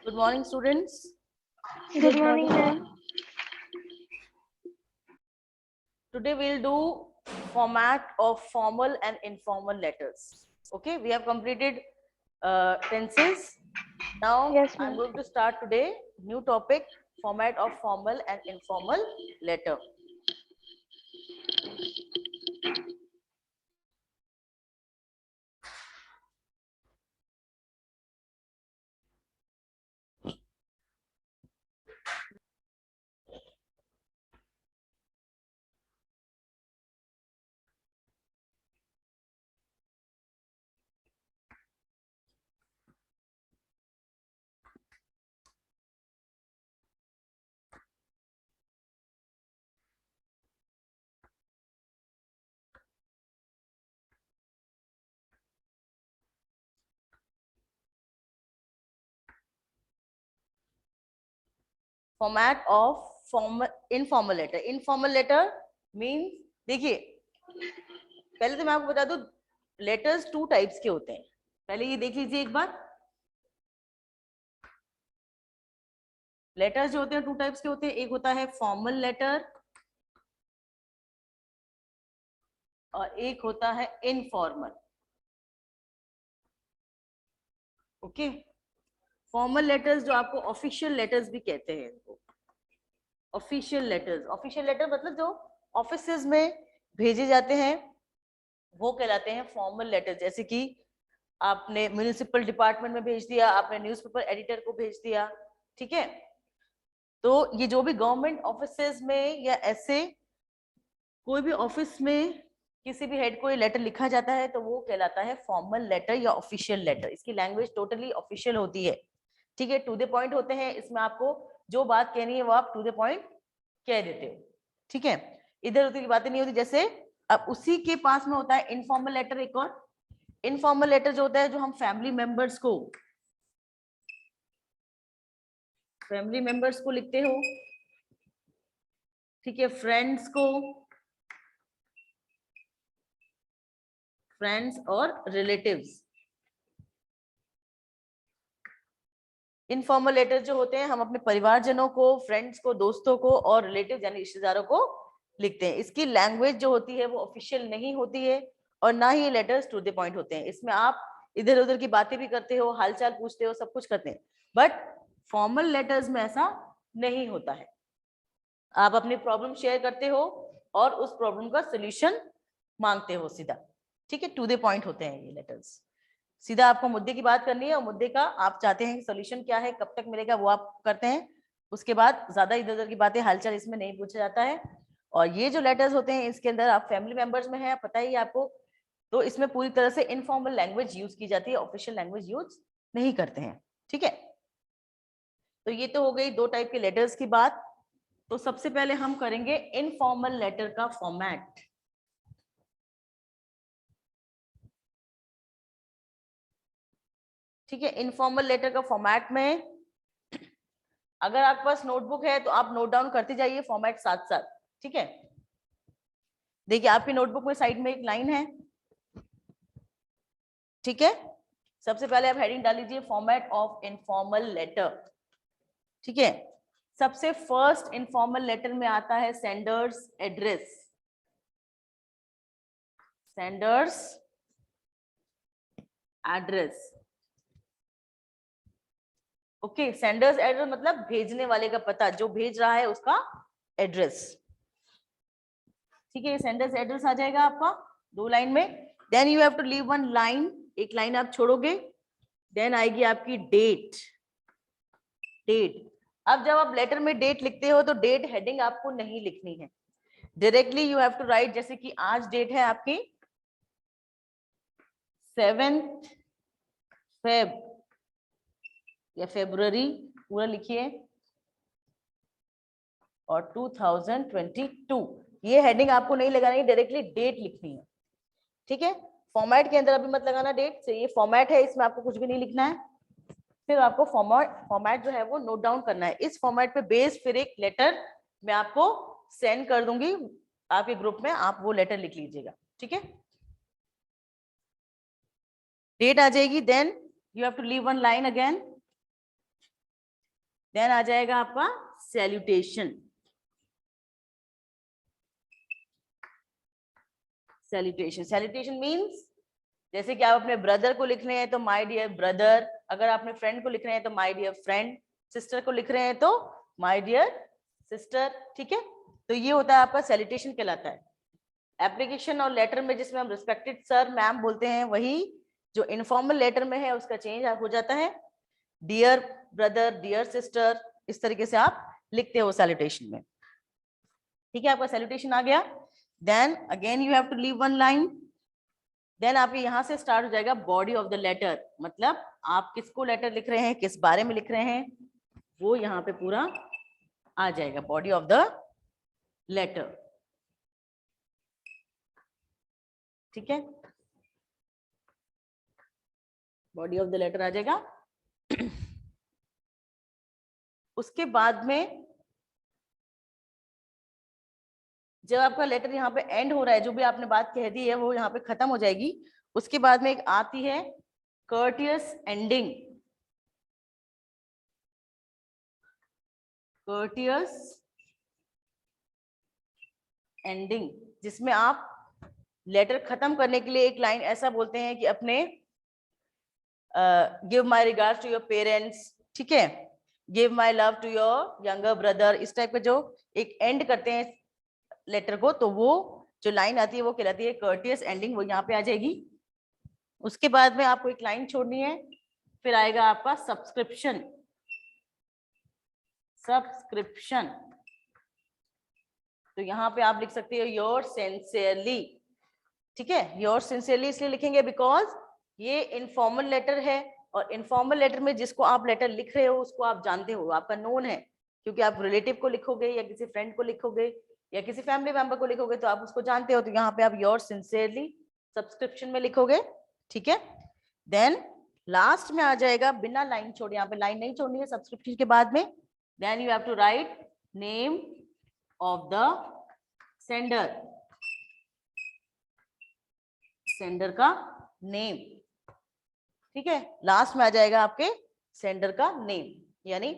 Good morning, students. Good morning, ma'am. Today we'll do format of formal and informal letters. Okay, we have completed tenses. Now Yes, I'm ma'am. going to start today new topic, format of formal and informal letter. Format of formal informal letter. Informal letter means, देखिए पहले तो मैं आपको बता दूं letters two types के होते हैं. पहले ये देख लीजिए एक बार. लेटर्स जो होते हैं टू टाइप्स के होते हैं. एक होता है फॉर्मल लेटर और एक होता है इनफॉर्मल. ओके. फॉर्मल लेटर्स जो आपको ऑफिशियल लेटर्स भी कहते हैं इनको. ऑफिशियल लेटर्स, ऑफिशियल लेटर मतलब जो ऑफिसेज में भेजे जाते हैं वो कहलाते हैं फॉर्मल लेटर. जैसे कि आपने म्युनिसिपल डिपार्टमेंट में भेज दिया, आपने न्यूज़पेपर एडिटर को भेज दिया. ठीक है. तो ये जो भी गवर्नमेंट ऑफिसेज में या ऐसे कोई भी ऑफिस में किसी भी हेड को ये लेटर लिखा जाता है तो वो कहलाता है फॉर्मल लेटर या ऑफिशियल लेटर. इसकी लैंग्वेज टोटली ऑफिशियल होती है. ठीक है. टू द पॉइंट होते हैं. इसमें आपको जो बात कहनी है वो आप टू द पॉइंट कह देते हो. ठीक है. इधर उधर की बातें नहीं होती. जैसे अब उसी के पास में होता है इनफॉर्मल लेटर. एक और इनफॉर्मल लेटर जो होता है जो हम फैमिली मेंबर्स को लिखते हो. ठीक है. फ्रेंड्स और रिलेटिव्स. इनफॉर्मल लेटर जो होते हैं हम अपने परिवारजनों को, फ्रेंड्स को, दोस्तों को और रिलेटिव यानी रिश्तेदारों को लिखते हैं. इसकी लैंग्वेज जो होती है वो ऑफिशियल नहीं होती है और ना ही ये लेटर्स टू द पॉइंट होते हैं. इसमें आप इधर उधर की बातें भी करते हो, हालचाल पूछते हो, सब कुछ करते हैं. बट फॉर्मल लेटर्स में ऐसा नहीं होता है. आप अपनी प्रॉब्लम शेयर करते हो और उस प्रॉब्लम का सोल्यूशन मांगते हो सीधा. ठीक है. टू द पॉइंट होते हैं ये लेटर्स. सीधा आपको मुद्दे की बात करनी है और मुद्दे का आप चाहते हैं कि सोल्यूशन क्या है, कब तक मिलेगा, वो आप करते हैं. उसके बाद ज्यादा इधर उधर की बातें, हालचाल इसमें नहीं पूछा जाता है. और ये जो लेटर्स होते हैं इसके अंदर आप फैमिली मेंबर्स में है, पता ही है आपको, तो इसमें पूरी तरह से इनफॉर्मल लैंग्वेज यूज की जाती है, ऑफिशियल लैंग्वेज यूज नहीं करते हैं. ठीक है. तो ये तो हो गई दो टाइप के लेटर्स की बात. तो सबसे पहले हम करेंगे इनफॉर्मल लेटर का फॉर्मेट. ठीक है. इनफॉर्मल लेटर का फॉर्मेट में अगर आपके पास नोटबुक है तो आप नोट डाउन करते जाइए फॉर्मेट साथ साथ. ठीक है. देखिए आपकी नोटबुक में साइड में एक लाइन है. ठीक है. सबसे पहले आप हेडिंग डाल लीजिए फॉर्मेट ऑफ इनफॉर्मल लेटर. ठीक है. सबसे फर्स्ट इनफॉर्मल लेटर में आता है sender's address. Sender's address. Okay. Sender's address मतलब भेजने वाले का पता, जो भेज रहा है उसका एड्रेस. ठीक है. सेंडर्स एड्रेस आ जाएगा आपका दो लाइन में. Then you have to leave one line. एक लाइन आप छोड़ोगे. देन आएगी आपकी डेट. अब जब आप लेटर में डेट लिखते हो तो डेट हेडिंग आपको नहीं लिखनी है. Directly you have to write. जैसे कि आज डेट है आपकी 7 फेब या फेब्रुअरी, पूरा लिखिए, और 2022. ये हेडिंग आपको नहीं लगानी, डायरेक्टली डेट लिखनी है. ठीक है. फॉर्मेट के अंदर अभी मत लगाना डेट से. ये फॉर्मेट है, इसमें आपको कुछ भी नहीं लिखना है. फिर आपको फॉर्मेट जो है वो नोट डाउन करना है. इस फॉर्मेट पे बेस फिर एक लेटर मैं आपको सेंड कर दूंगी आपके ग्रुप में, आप वो लेटर लिख लीजिएगा. ठीक है. डेट आ जाएगी. Then you have to leave one line again. Then आ जाएगा आपका सैल्यूटेशन। सैल्यूटेशन, सैल्यूटेशन मीन्स जैसे कि आप अपने ब्रदर को लिख रहे हैं तो माय डियर ब्रदर, अगर आप अपने फ्रेंड को लिख रहे हैं तो माय डियर फ्रेंड, सिस्टर को लिख रहे हैं तो माय डियर सिस्टर, ठीक है। तो ये होता है आपका सैल्यूटेशन कहलाता है। एप्लीकेशन और लेटर में जिसमें हम रिस्पेक्टेड सर मैम बोलते हैं, वही जो इनफॉर्मल लेटर में है उसका चेंज हो जाता है, डियर ब्रदर, डियर सिस्टर, इस तरीके से आप लिखते हो सैल्यूटेशन में, ठीक है। आपका सैल्यूटेशन आ गया। Then again you have to leave one line. Then आपके यहां से स्टार्ट हो जाएगा बॉडी ऑफ द लेटर, मतलब आप किसको लेटर लिख रहे हैं, किस बारे में लिख रहे हैं, वो यहाँ पे पूरा आ जाएगा, बॉडी ऑफ द लेटर, ठीक है। बॉडी ऑफ द लेटर आ जाएगा। उसके बाद में जब आपका लेटर यहाँ पे एंड हो रहा है, जो भी आपने बात कह दी है वो यहाँ पे खत्म हो जाएगी। उसके बाद में एक आती है courteous एंडिंग, courteous एंडिंग, जिसमें आप लेटर खत्म करने के लिए एक लाइन ऐसा बोलते हैं कि अपने give my regards to your parents, ठीक है, give my love to your younger brother, इस टाइप का जो एक एंड करते हैं लेटर को, तो वो जो लाइन आती है वो कहलाती है कर्टियस एंडिंग, वो यहाँ पे आ जाएगी। उसके बाद में आपको एक लाइन छोड़नी है, फिर आएगा आपका सब्सक्रिप्शन, सब्सक्रिप्शन, तो यहाँ पे आप लिख सकते हो योर सिंसियरली, ठीक है। योर सिंसियरली इसलिए लिखेंगे बिकॉज ये इनफॉर्मल लेटर है, और इनफॉर्मल लेटर में जिसको आप लेटर लिख रहे हो उसको आप जानते हो, आपका नोन है, क्योंकि आप रिलेटिव को लिखोगे या किसी फ्रेंड को लिखोगे या किसी फैमिली मेंबर को लिखोगे तो आप उसको जानते हो, तो यहाँ पे आप योर सिंसियरली सब्सक्रिप्शन में लिखोगे, ठीक है। देन लास्ट में आ जाएगा बिना लाइन छोड़े, यहाँ पे लाइन नहीं छोड़नी है सब्सक्रिप्शन के बाद में, then you have to write name of the sender, sender का नेम, ठीक है। लास्ट में आ जाएगा आपके सेंडर का नेम, यानी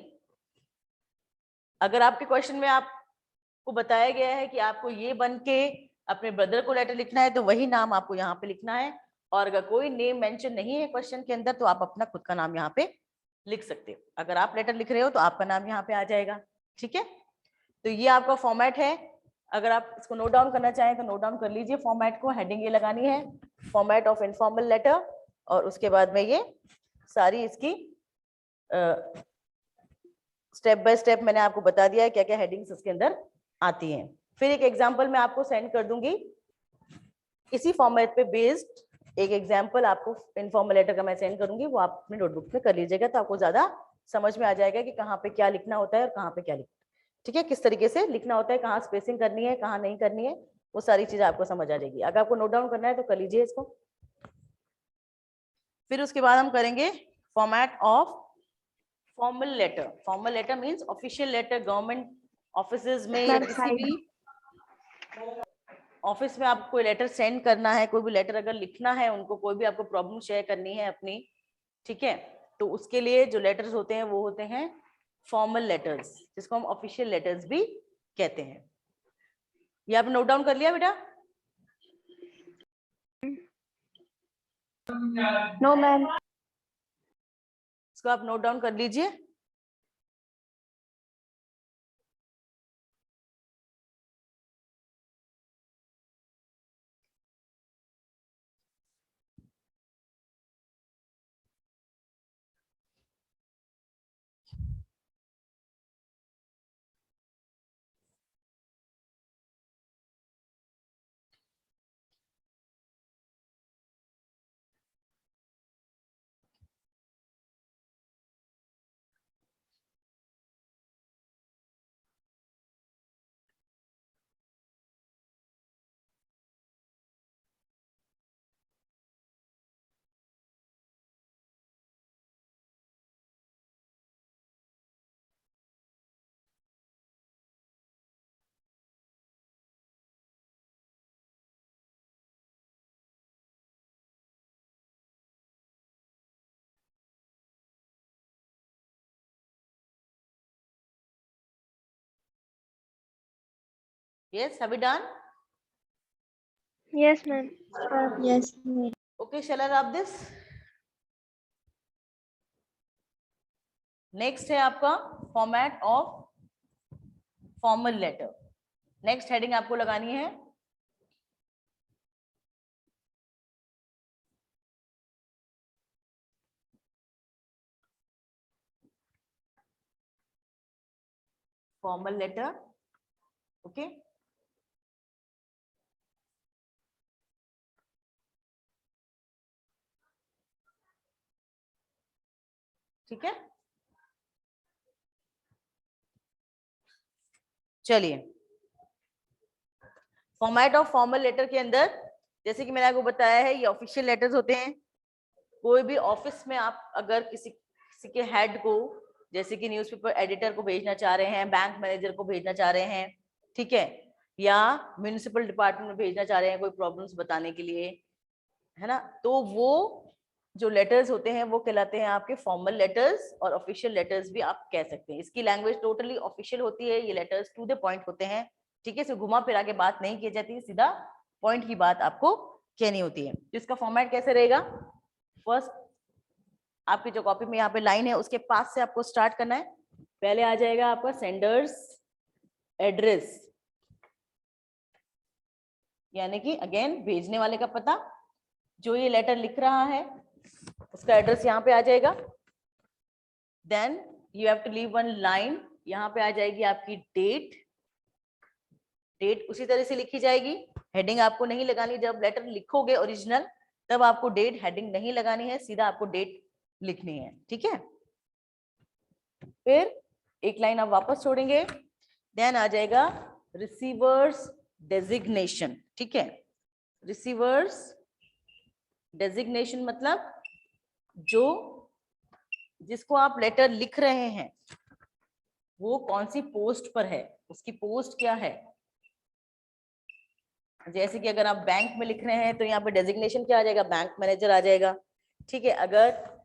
अगर आपके क्वेश्चन में आपको बताया गया है कि आपको ये बन के अपने ब्रदर को लेटर लिखना है तो वही नाम आपको यहाँ पे लिखना है, और अगर कोई नेम मेंशन नहीं है क्वेश्चन के अंदर तो आप अपना खुद का नाम यहाँ पे लिख सकते हो। अगर आप लेटर लिख रहे हो तो आपका नाम यहाँ पे आ जाएगा, ठीक है। तो ये आपका फॉर्मेट है, अगर आप इसको नोट डाउन करना चाहें तो नोट डाउन कर लीजिए फॉर्मेट को। हेडिंग ये लगानी है, फॉर्मेट ऑफ इनफॉर्मल लेटर, और उसके बाद में ये सारी इसकी स्टेप बाय स्टेप मैंने आपको बता दिया है क्या क्या हेडिंग्स इसके अंदर आती हैं। फिर एक एग्जांपल मैं आपको सेंड कर दूंगी इसी फॉर्मेट पे बेस्ड, एक एग्जांपल आपको इनफॉर्मल लेटर का मैं सेंड करूंगी, वो आप अपने नोटबुक में कर लीजिएगा, तो आपको ज्यादा समझ में आ जाएगा कि कहाँ पे क्या लिखना होता है और कहाँ पे क्या लिखना, ठीक है, किस तरीके से लिखना होता है, कहाँ स्पेसिंग करनी है, कहाँ नहीं करनी है, वो सारी चीजें आपको समझ आ जाएगी। अगर आपको नोट डाउन करना है तो कर लीजिए इसको। फिर उसके बाद हम करेंगे format of formal letter. Formal letter means official letter, government offices में या किसी भी ऑफिस में आपको कोई लेटर सेंड करना है, कोई भी लेटर अगर लिखना है उनको, कोई भी आपको प्रॉब्लम शेयर करनी है अपनी, ठीक है, तो उसके लिए जो लेटर्स होते हैं वो होते हैं फॉर्मल लेटर्स, जिसको हम ऑफिशियल लेटर्स भी कहते हैं। ये आपने नोट डाउन कर लिया बेटा? No ma'am. इसको आप नोट डाउन कर लीजिए। Yes, have we done? Yes, ma'am. Yes, ma'am. Okay, shall I rub this? Next है आपका format of formal letter. Next heading आपको लगानी है फॉर्मल लेटर. ओके, ठीक है. चलिए, फॉर्मेट ऑफ फॉर्मल लेटर के अंदर जैसे कि मैंने आपको बताया है ये ऑफिशियल लेटर्स होते हैं. कोई भी ऑफिस में आप अगर किसी के हेड को, जैसे कि न्यूज़पेपर एडिटर को भेजना चाह रहे हैं, बैंक मैनेजर को भेजना चाह रहे हैं, ठीक है, या म्युनिसिपल डिपार्टमेंट में भेजना चाह रहे हैं कोई प्रॉब्लम्स बताने के लिए, है ना, तो वो जो लेटर्स होते हैं वो कहलाते हैं आपके फॉर्मल लेटर्स, और ऑफिशियल लेटर्स भी आप कह सकते हैं. इसकी लैंग्वेज टोटली ऑफिशियल होती है. ये लेटर्स टू द पॉइंट होते हैं, ठीक है, सिर्फ घुमा फिरा के बात नहीं की जाती, सीधा पॉइंट की बात आपको कहनी होती है. तो इसका फॉर्मेट कैसे रहेगा? फर्स्ट आपकी जो कॉपी में यहाँ पे लाइन है उसके पास से आपको स्टार्ट करना है. पहले आ जाएगा आपका सेंडर्स एड्रेस, यानी कि अगेन भेजने वाले का पता. जो ये लेटर लिख रहा है उसका एड्रेस यहाँ पे आ जाएगा. Then you have to leave one line. यहाँ पे आ जाएगी आपकी डेट. डेट उसी तरह से लिखी जाएगी. हेडिंग आपको नहीं लगानी. जब लेटर लिखोगे ओरिजिनल तब आपको डेट हेडिंग नहीं लगानी है, सीधा आपको डेट लिखनी है, ठीक है. फिर एक लाइन आप वापस छोड़ेंगे. देन आ जाएगा रिसीवर्स डेजिग्नेशन, ठीक है. रिसीवर्स डेजिग्नेशन मतलब जो जिसको आप लेटर लिख रहे हैं वो कौन सी पोस्ट पर है, उसकी पोस्ट क्या है. जैसे कि अगर आप बैंक में लिख रहे हैं तो यहाँ पे डेजिग्नेशन क्या आ जाएगा? बैंक मैनेजर आ जाएगा, ठीक है. अगर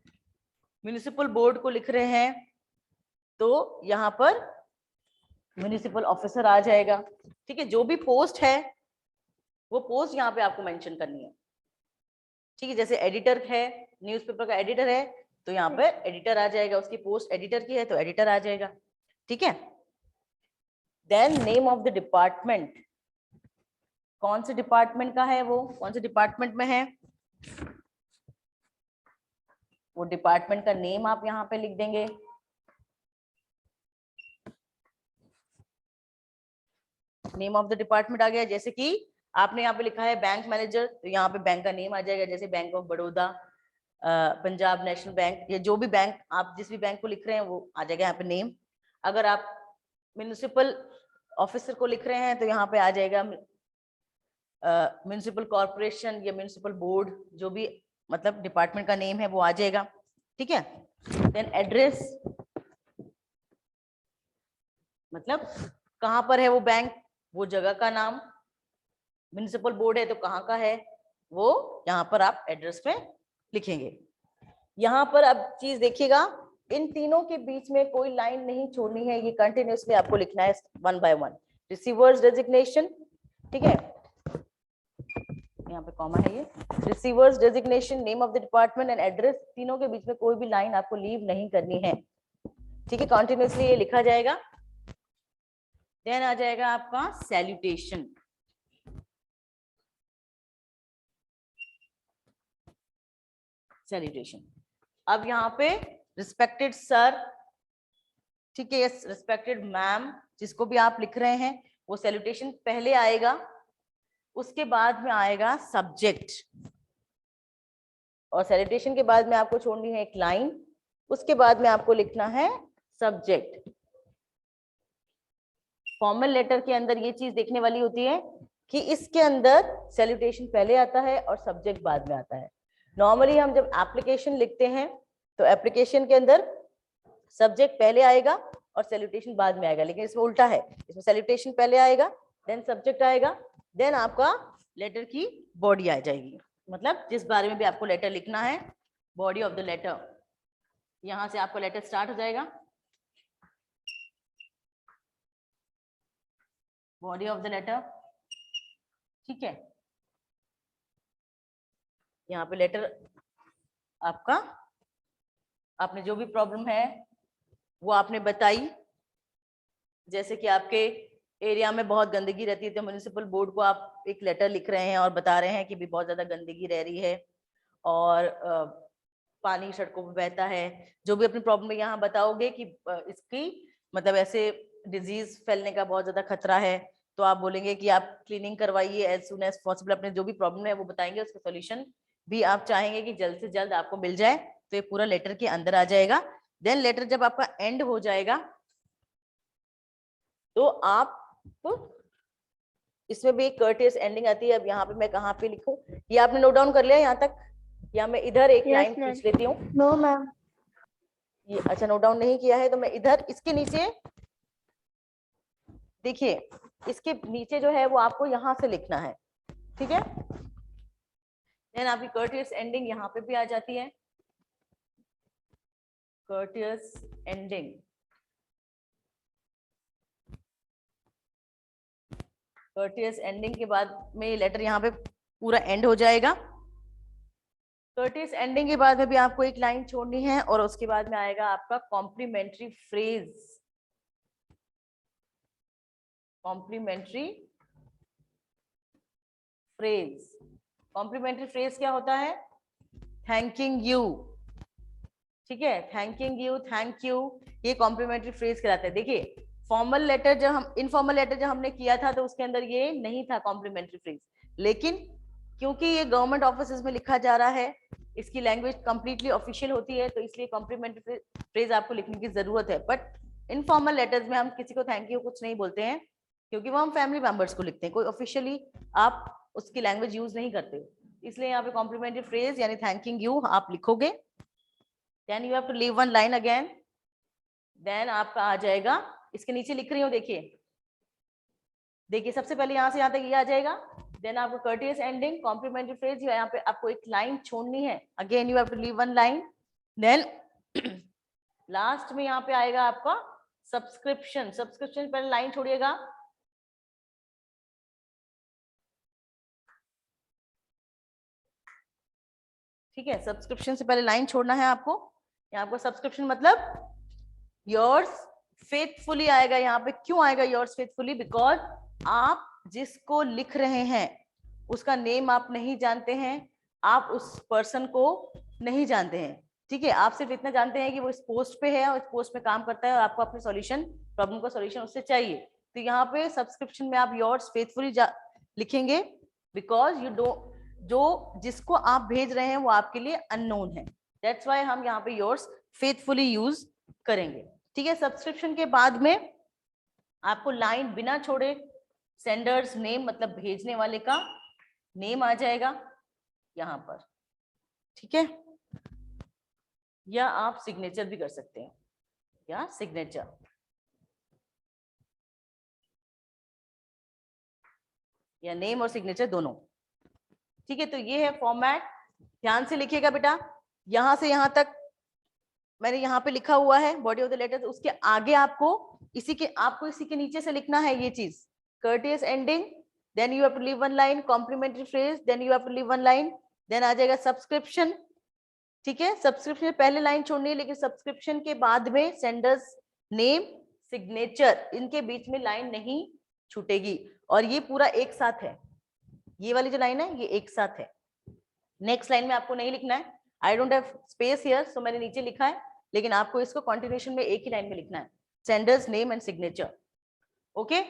म्युनिसिपल बोर्ड को लिख रहे हैं तो यहाँ पर म्युनिसिपल ऑफिसर आ जाएगा, ठीक है. जो भी पोस्ट है वो पोस्ट यहाँ पे आपको मेंशन करनी है, ठीक है. जैसे एडिटर है, न्यूज़पेपर का एडिटर है तो यहाँ पे एडिटर आ जाएगा. उसकी पोस्ट एडिटर की है तो एडिटर आ जाएगा, ठीक है. Then name of the department, कौन से डिपार्टमेंट का है वो, कौन से डिपार्टमेंट में है, वो डिपार्टमेंट का नेम आप यहाँ पे लिख देंगे. नेम ऑफ द डिपार्टमेंट आ गया. जैसे कि आपने यहाँ पे लिखा है बैंक मैनेजर तो यहाँ पे बैंक का नेम आ जाएगा. जैसे bank of Baroda, Punjab national bank, या जो भी बैंक आप जिस भी बैंक को लिख रहे हैं वो आ जाएगा यहाँ पे नेम. अगर आप म्युनिसिपल ऑफिसर को लिख रहे हैं तो यहाँ पे आ जाएगा म्युनिसिपल कॉर्पोरेशन या म्युनिसिपल बोर्ड, जो भी मतलब डिपार्टमेंट का नेम है वो आ जाएगा, ठीक है. देन एड्रेस मतलब कहाँ पर है वो बैंक, वो जगह का नाम. म्युनिसिपल बोर्ड है तो कहाँ का है वो यहाँ पर आप एड्रेस में लिखेंगे. यहाँ पर अब चीज देखिएगा, इन तीनों के बीच में कोई लाइन नहीं छोड़नी है. ये कंटिन्यूसली आपको लिखना है one by one. Receiver's designation, ठीक है, यहाँ पे कॉमा है ये. Receiver's designation, name of the department and address, तीनों के बीच में कोई भी लाइन आपको लीव नहीं करनी है, ठीक है. कंटिन्यूसली ये लिखा जाएगा. देन आ जाएगा आपका सैल्यूटेशन. सैल्यूटेशन अब यहाँ पे रिस्पेक्टेड सर, ठीक है, यस, रिस्पेक्टेड मैम, जिसको भी आप लिख रहे हैं वो सैल्यूटेशन पहले आएगा. उसके बाद में आएगा सब्जेक्ट, और सैल्यूटेशन के बाद में आपको छोड़नी है एक लाइन. उसके बाद में आपको लिखना है सब्जेक्ट. फॉर्मल लेटर के अंदर ये चीज देखने वाली होती है कि इसके अंदर सैल्यूटेशन पहले आता है और सब्जेक्ट बाद में आता है. नॉर्मली हम जब एप्लीकेशन लिखते हैं तो एप्लीकेशन के अंदर सब्जेक्ट पहले आएगा और सैल्यूटेशन बाद में आएगा, लेकिन इसमें उल्टा है. इसमें सैल्यूटेशन पहले आएगा, देन सब्जेक्ट आएगा, देन आपका लेटर की बॉडी आ जाएगी. मतलब जिस बारे में भी आपको लेटर लिखना है, बॉडी ऑफ द लेटर, यहां से आपका लेटर स्टार्ट हो जाएगा. बॉडी ऑफ द लेटर, ठीक है। यहाँ पे लेटर आपका, आपने जो भी प्रॉब्लम है वो आपने बताई, जैसे कि आपके एरिया में बहुत गंदगी रहती है तो म्युनिसिपल बोर्ड को आप एक लेटर लिख रहे हैं और बता रहे हैं कि भी बहुत ज्यादा गंदगी रह रही है और पानी सड़कों पर बहता है। जो भी अपनी प्रॉब्लम है यहाँ बताओगे कि इसकी मतलब ऐसे डिजीज फैलने का बहुत ज्यादा खतरा है, तो आप बोलेंगे कि आप क्लीनिंग करवाइए एज सुन एज पॉसिबल। अपने जो भी प्रॉब्लम है वो बताएंगे, उसका सॉल्यूशन भी आप चाहेंगे कि जल्द से जल्द आपको मिल जाए, तो ये पूरा लेटर के अंदर आ जाएगा। देन लेटर जब आपका एंड हो जाएगा तो आप इसमें भी एक कर्टियस एंडिंग आती है। अब यहाँ पे मैं कहाँ पे लिखूं, ये आपने नोट डाउन कर लिया यहाँ तक, या मैं इधर एक लाइन खींच लेती हूँ? No ma'am. ये अच्छा नोट डाउन नहीं किया है तो मैं इधर इसके नीचे देखिए, इसके नीचे जो है वो आपको यहाँ से लिखना है, ठीक है। देन आपकी कर्टियस एंडिंग यहाँ पे भी आ जाती है, कर्टियस एंडिंग। कर्टियस एंडिंग के बाद में लेटर यहाँ पे पूरा एंड हो जाएगा। कर्टियस एंडिंग के बाद में भी आपको एक लाइन छोड़नी है और उसके बाद में आएगा आपका complimentary phrase. Complimentary phrase, complimentary phrase क्या होता है? थैंकिंग यू, ठीक है, थैंकिंग यू, थैंक यू, ये कॉम्प्लीमेंट्री फ्रेज कहलाता है। देखिए फॉर्मल लेटर जब हम इनफॉर्मल लेटर जब हमने किया था तो उसके अंदर ये नहीं था कॉम्प्लीमेंट्री फ्रेज, लेकिन क्योंकि ये गवर्नमेंट ऑफिस में लिखा जा रहा है, इसकी लैंग्वेज कंप्लीटली ऑफिशियल होती है, तो इसलिए कॉम्प्लीमेंट्री फ्रेज आपको लिखने की जरूरत है। बट इनफॉर्मल लेटर्स में हम किसी को थैंक यू कुछ नहीं बोलते हैं, क्योंकि वो हम फैमिली मेंबर्स को लिखते हैं, कोई ऑफिशियली आप उसकी लैंग्वेज यूज नहीं करते, इसलिए यहाँ पे कॉम्प्लीमेंट्री फ्रेज यानी थैंकिंग यू आप लिखोगे। Then you have to leave one line again, then आपका आ जाएगा, इसके नीचे लिख रही हूँ देखिए, देखिए सबसे पहले यहाँ से यहाँ तक ये आ जाएगा। देन आपको कर्टियस एंडिंग, कॉम्प्लीमेंट्री फ्रेज, यहाँ पे आपको एक लाइन छोड़नी है, again you have to leave one line. Then last में यहाँ पे आएगा आपका सब्सक्रिप्शन, सब्सक्रिप्शन पहले लाइन छोड़िएगा, ठीक है, सब्सक्रिप्शन से पहले लाइन छोड़ना है आपको। यहाँ आपको सब्सक्रिप्शन मतलब योर्स फेथफुली आएगा यहाँ पे। क्यों आएगा योर्स फेथफुली? बिकॉज आप जिसको लिख रहे हैं उसका नेम आप नहीं जानते हैं, आप उस पर्सन को नहीं जानते हैं, ठीक है, आप सिर्फ इतना जानते हैं कि वो इस पोस्ट पे है और इस पोस्ट पे काम करता है और आपको अपने सॉल्यूशन, प्रॉब्लम का सॉल्यूशन उससे चाहिए। तो यहाँ पे सब्सक्रिप्शन में आप योर्स फेथफुली लिखेंगे, बिकॉज यू डो, जो जिसको आप भेज रहे हैं वो आपके लिए अननोन है, दैट्स व्हाई हम यहाँ पे योर्स फेथफुली यूज करेंगे, ठीक है। सब्सक्रिप्शन के बाद में आपको लाइन बिना छोड़े सेंडर्स नेम मतलब भेजने वाले का नेम आ जाएगा यहाँ पर, ठीक है, या आप सिग्नेचर भी कर सकते हैं, या सिग्नेचर, या नेम और सिग्नेचर दोनों, ठीक है। तो ये है फॉर्मेट, ध्यान से लिखिएगा बेटा, यहां से यहां तक मैंने यहाँ पे लिखा हुआ है बॉडी ऑफ द लेटर, उसके आगे आपको इसी के नीचे से लिखना है ये चीज, courteous ending, then you have to leave one line, complimentary phrase, then you have to leave one line, then आ जाएगा सब्सक्रिप्शन, ठीक है। सब्सक्रिप्शन पहले लाइन छोड़नी है, लेकिन सब्सक्रिप्शन के बाद में सेंडर्स नेम, सिग्नेचर, इनके बीच में लाइन नहीं छूटेगी, और ये पूरा एक साथ है, ये वाली जो लाइन है ये एक साथ है। नेक्स्ट लाइन में आपको नहीं लिखना है, I don't have space here, so मैंने नीचे लिखा है, लेकिन आपको इसको कंटिन्यूएशन में एक ही लाइन में लिखना है, sender's name and signature, okay.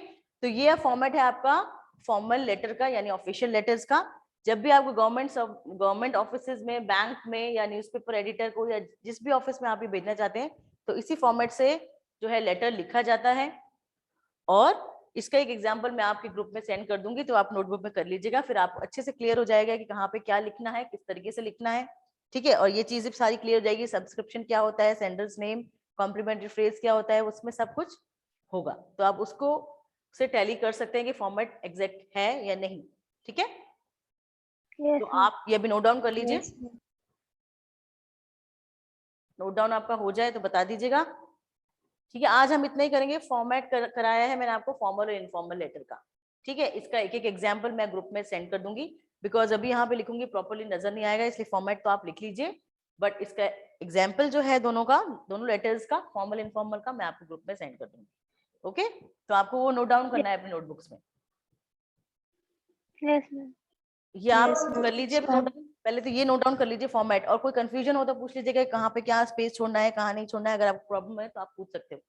तो ये फॉर्मेट है आपका फॉर्मल लेटर का यानी ऑफिशियल लेटर्स का। जब भी आपको गवर्नमेंट ऑफिस में, बैंक में, या न्यूज़पेपर एडिटर को, या जिस भी ऑफिस में आप ये भेजना चाहते हैं, तो इसी फॉर्मेट से जो है लेटर लिखा जाता है, और इसका एक एग्जांपल मैं आपके ग्रुप में सेंड कर दूंगी, तो आप नोटबुक में कर लीजिएगा, फिर आपको अच्छे से क्लियर हो जाएगा कि कहाँ पे क्या लिखना है, किस तरीके से लिखना है, ठीक है। और ये चीजें सारी क्लियर हो जाएगी, सब्सक्रिप्शन क्या होता है, सेंडर्स नेम, कॉम्प्लीमेंट्री फ्रेज क्या होता है, उसमें सब कुछ होगा, तो आप उसको से टैली कर सकते हैं कि फॉर्मेट एग्जैक्ट है या नहीं, ठीक है। Yes, तो ma'am. आप ये भी नोट डाउन कर लीजिए, Yes, ma'am. नोट डाउन आपका हो जाए तो बता दीजिएगा। ठीक है, आज हम इतना ही करेंगे। फॉर्मेट कराया है मैंने आपको फॉर्मल और इनफॉर्मल लेटर का। ठीक है, इसका एक एक एग्जाम्पल मैं ग्रुप में सेंड कर दूंगी, बिकॉज अभी यहाँ पे लिखूंगी प्रॉपरली नजर नहीं आएगा, इसलिए फॉर्मेट तो आप लिख लीजिए, बट इसका एग्जाम्पल जो है दोनों का, दोनों लेटर्स का, फॉर्मल इनफॉर्मल का, मैं आपको ग्रुप में सेंड कर दूंगी। ओके, तो आपको वो नोट डाउन करना है अपनी नोटबुक्स में। Yes, ma'am. ये आप Yes, कर लीजिए नोट डाउन, पहले तो ये नोट डाउन कर लीजिए फॉर्मेट, और कोई कंफ्यूजन हो तो पूछ लीजिएगा कहाँ पे क्या स्पेस छोड़ना है, कहाँ नहीं छोड़ना है। अगर आपको प्रॉब्लम है तो आप पूछ सकते हो।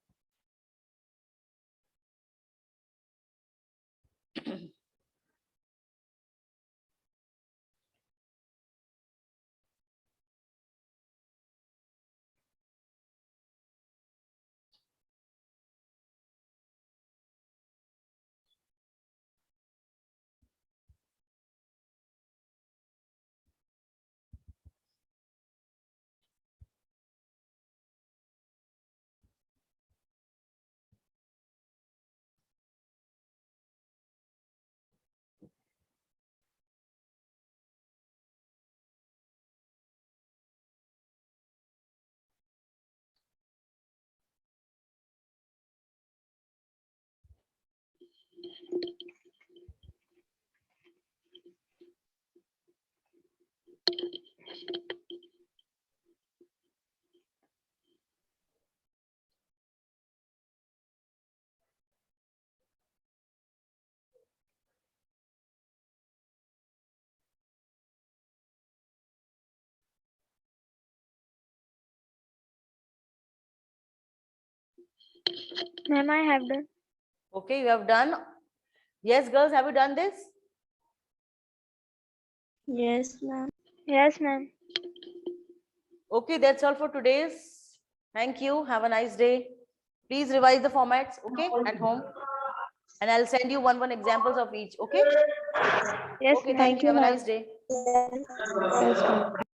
Ma'am, I have done. Okay, you have done. Yes, girls, have you done this? Yes, ma'am. Yes, ma'am. Okay, that's all for today's. Thank you. Have a nice day. Please revise the formats, okay, at home. And I'll send you one examples of each, okay? Yes, Okay, ma'am. thank you. Have a nice day. Yes, ma'am.